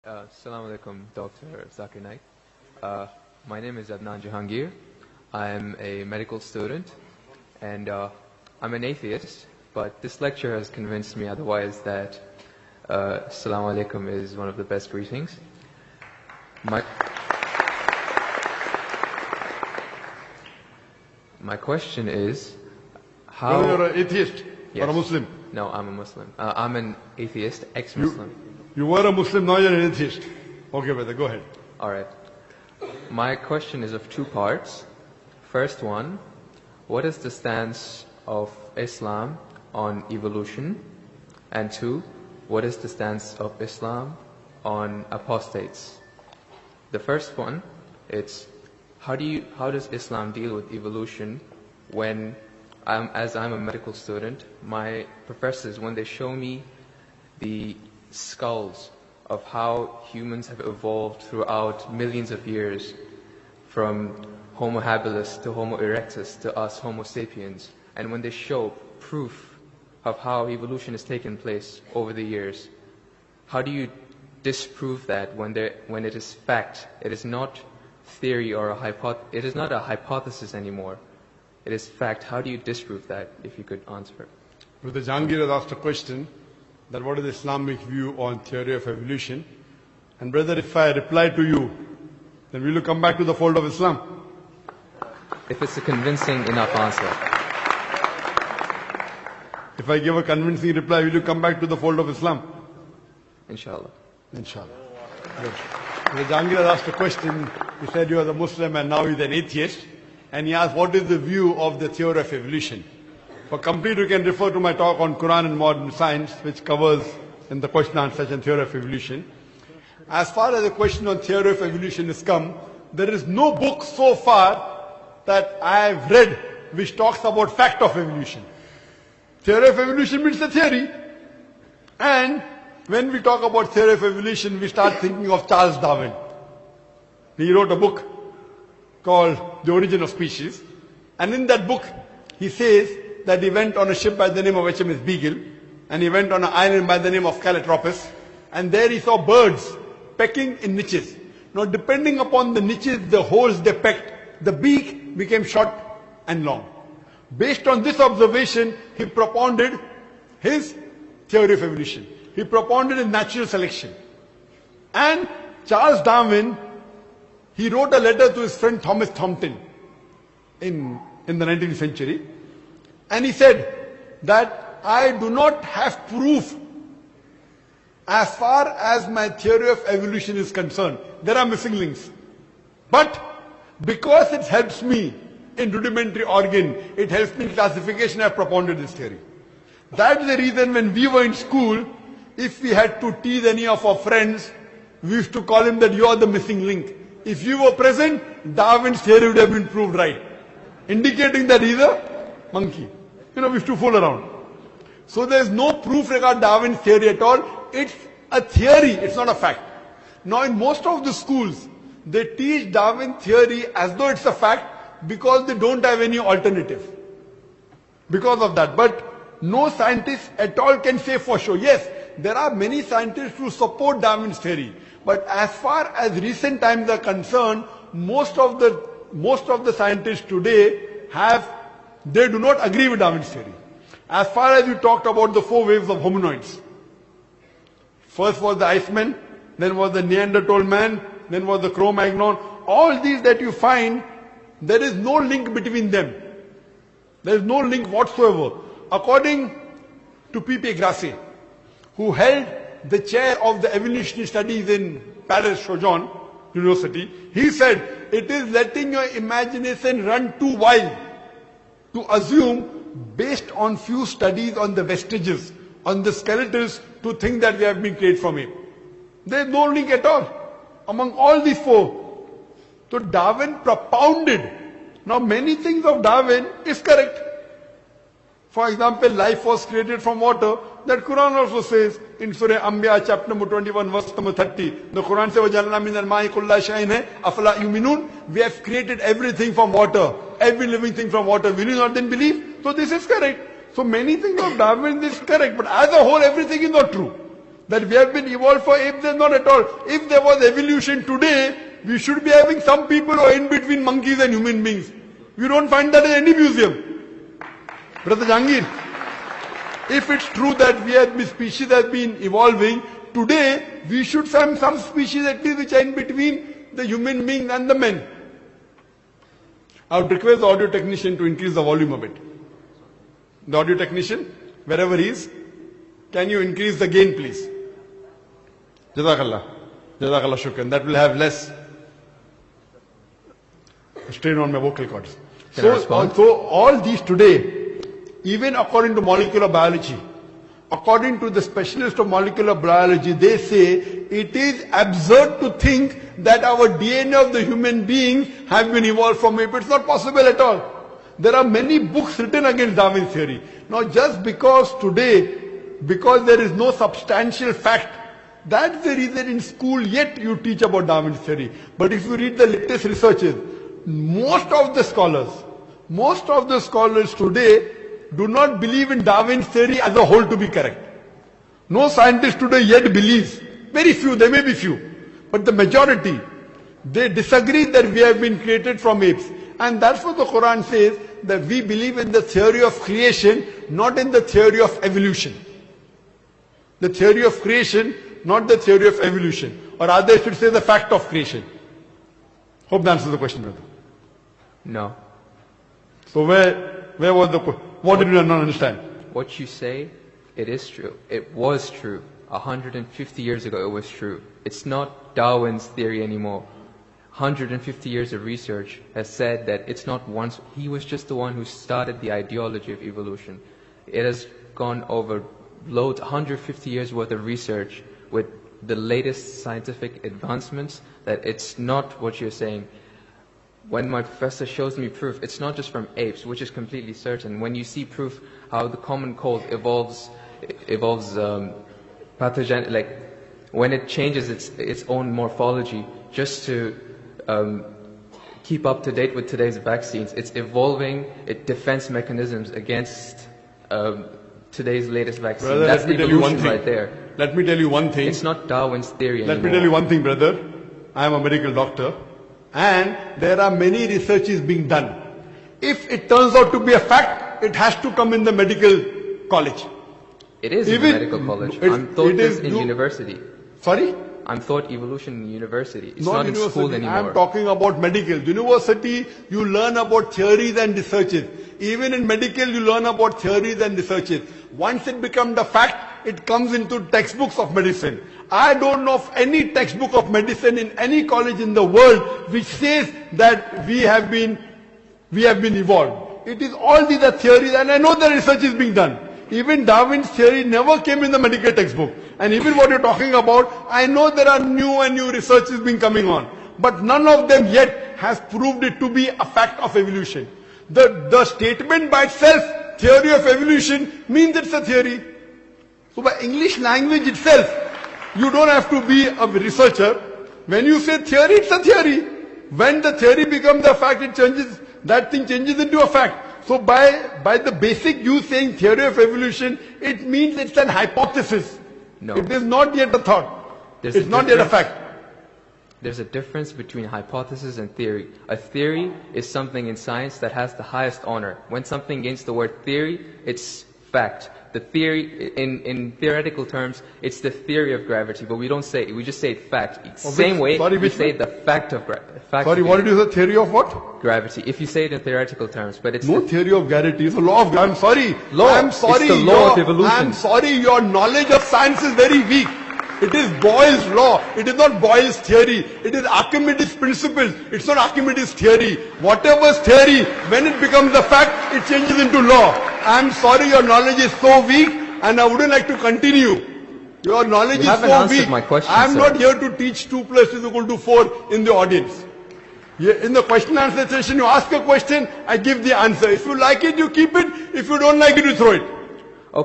Assalamu alaikum, Dr. Zakir Naik. My name is Adnan Jahangir. I'm a medical student and I'm an atheist, but this lecture has convinced me otherwise that Assalamu alaikum is one of the best greetings. My question is, how... Whether you're an atheist or a Muslim? No, I'm a Muslim. I'm an atheist, ex-Muslim. You were a Muslim, now you're an atheist. Okay, brother, go ahead. Alright. My question is of two parts. First one, what is the stance of Islam on evolution? And two, what is the stance of Islam on apostates? The first one, it's how does Islam deal with evolution when, as I'm a medical student, my professors, when they show me the skulls of how humans have evolved throughout millions of years, from Homo habilis to Homo erectus to us Homo sapiens, and when they show proof of how evolution has taken place over the years, how do you disprove that when it is fact? It is not theory or it is not a hypothesis anymore. It is fact. How do you disprove that, if you could answer? Brother Jahangir has asked a question that what is the Islamic view on theory of evolution? And brother, if I reply to you, then will you come back to the fold of Islam? If it's a convincing enough answer. If I give a convincing reply, will you come back to the fold of Islam? Inshallah. Inshallah. Good. Brother Jahangir has asked a question. He said you are a Muslim and now he's an atheist. And he asked what is the view of the theory of evolution? For complete, you can refer to my talk on Quran and modern science, which covers in the question and answer and theory of evolution. As far as the question on theory of evolution is come, there is no book so far that I have read which talks about fact of evolution. Theory of evolution means the theory. And when we talk about theory of evolution, we start thinking of Charles Darwin. He wrote a book called The Origin of Species. And in that book, he says that he went on a ship by the name of HMS Beagle, and he went on an island by the name of Calotropis, and there he saw birds pecking in niches. Now, depending upon the niches, the holes they pecked, the beak became short and long. Based on this observation, he propounded his theory of evolution. He propounded his natural selection. And Charles Darwin, he wrote a letter to his friend Thomas Thompson in the 19th century. And he said that I do not have proof as far as my theory of evolution is concerned. There are missing links. But because it helps me in rudimentary organ, it helps me in classification, I have propounded this theory. That's the reason when we were in school, if we had to tease any of our friends, we used to call him that you are the missing link. If you were present, Darwin's theory would have been proved right, indicating that he's a monkey. We used to fool around. So there's no proof regarding Darwin's theory at all. It's a theory, it's not a fact. Now in most of the schools, they teach Darwin theory as though it's a fact because they don't have any alternative. Because of that. But no scientist at all can say for sure. Yes, there are many scientists who support Darwin's theory. But as far as recent times are concerned, most of the scientists today they do not agree with Darwin's theory. As far as you talked about the 4 waves of hominoids. First was the Iceman, then was the Neanderthal man, then was the Cro-Magnon. All these that you find, there is no link between them. There is no link whatsoever. According to P.P. Grassi, who held the chair of the evolutionary studies in Paris Sorbonne University, he said, it is letting your imagination run too wild to assume, based on few studies on the vestiges, on the skeletons, to think that we have been created from ape. There is no link at all among all these 4. So Darwin propounded. Now many things of Darwin is correct. For example, life was created from water. That Quran also says in Surah Anbiya chapter number 21 verse number 30. The Quran says, وَجَعَلْنَا مِنَ الْمَاءِ كُلَّ شَيْءٍ أَفَلَا يُؤْمِنُونَ. We have created everything from water. Every living thing from water. Will you not then believe? So this is correct. So many things of Darwin is correct. But as a whole, everything is not true. That we have been evolved for apes, there's not at all. If there was evolution today, we should be having some people who are in between monkeys and human beings. We don't find that in any museum. Brother Jangir, if it's true that we have been species have been evolving, today we should have some species at least which are in between the human beings and the men. I would request the audio technician to increase the volume a bit. The audio technician, wherever he is, can you increase the gain please? Jazakallah. Jazakallah shukran. That will have less strain on my vocal cords. So all these today, even according to molecular biology, according to the specialists of molecular biology, they say it is absurd to think that our DNA of the human being have been evolved from ape. It's not possible at all. There are many books written against Darwin's theory. Now just because today, because there is no substantial fact, that's the reason in school yet you teach about Darwin's theory. But if you read the latest researches, most of the scholars today do not believe in Darwin's theory as a whole to be correct. No scientist today yet believes. Very few, there may be few. But the majority, they disagree that we have been created from apes. And that's what the Quran says, that we believe in the theory of creation, not in the theory of evolution. The theory of creation, not the theory of evolution. Or rather, I should say the fact of creation. Hope that answers the question, brother. No. So where was the question? What did you not understand? What you say, it is true. It was true. 150 years ago it was true. It's not Darwin's theory anymore. 150 years of research has said that it's not once. He was just the one who started the ideology of evolution. It has gone over loads, 150 years worth of research with the latest scientific advancements, that it's not what you're saying. When my professor shows me proof, it's not just from apes, which is completely certain. When you see proof how the common cold evolves pathogen, like when it changes its own morphology, just to keep up to date with today's vaccines, it's evolving defense mechanisms against today's latest vaccine. Brother, that's evolution right there. Let me tell you one thing. It's not Darwin's theory anymore. Let me tell you one thing, brother. I am a medical doctor. And there are many researches being done. If it turns out to be a fact, it has to come in the medical college. It is in the medical college. I'm taught this in university. Sorry? I'm taught evolution in university. It's not in school anymore. I'm talking about medical. University, you learn about theories and researches. Even in medical, you learn about theories and researches. Once it becomes the fact, it comes into textbooks of medicine. I don't know of any textbook of medicine in any college in the world which says that we have been evolved. It is all these are theories, and I know the research is being done. Even Darwin's theory never came in the medical textbook. And even what you're talking about, I know there are new and new researches being coming on. But none of them yet has proved it to be a fact of evolution. The statement by itself, theory of evolution, means it's a theory. So by English language itself, you don't have to be a researcher. When you say theory, it's a theory. When the theory becomes a fact, it changes, that thing changes into a fact. So by the basic you saying theory of evolution, it means it's an hypothesis. No. It is not yet a thought. It's not yet a fact. There's a difference between hypothesis and theory. A theory is something in science that has the highest honor. When something gains the word theory, it's fact. The theory, in theoretical terms, it's the theory of gravity, but we don't say it, we just say it fact. Same way, we say the fact of gravity. Sorry, what did you say, theory of what? Gravity, if you say it in theoretical terms, but it's no theory of gravity, it's a law of gravity. I'm sorry. Law. I'm sorry. It's the law of evolution. I'm sorry, your knowledge of science is very weak. It is Boyle's law. It is not Boyle's theory. It is Archimedes' principles. It's not Archimedes' theory. Whatever's theory, when it becomes a fact, it changes into law. I'm sorry, your knowledge is so weak, and I wouldn't like to continue. Your knowledge is so weak. My question, I'm sir. not here to teach 2 + 2 = 4 in the audience. In the question and answer session, you ask a question, I give the answer. If you like it, you keep it. If you don't like it, you throw it.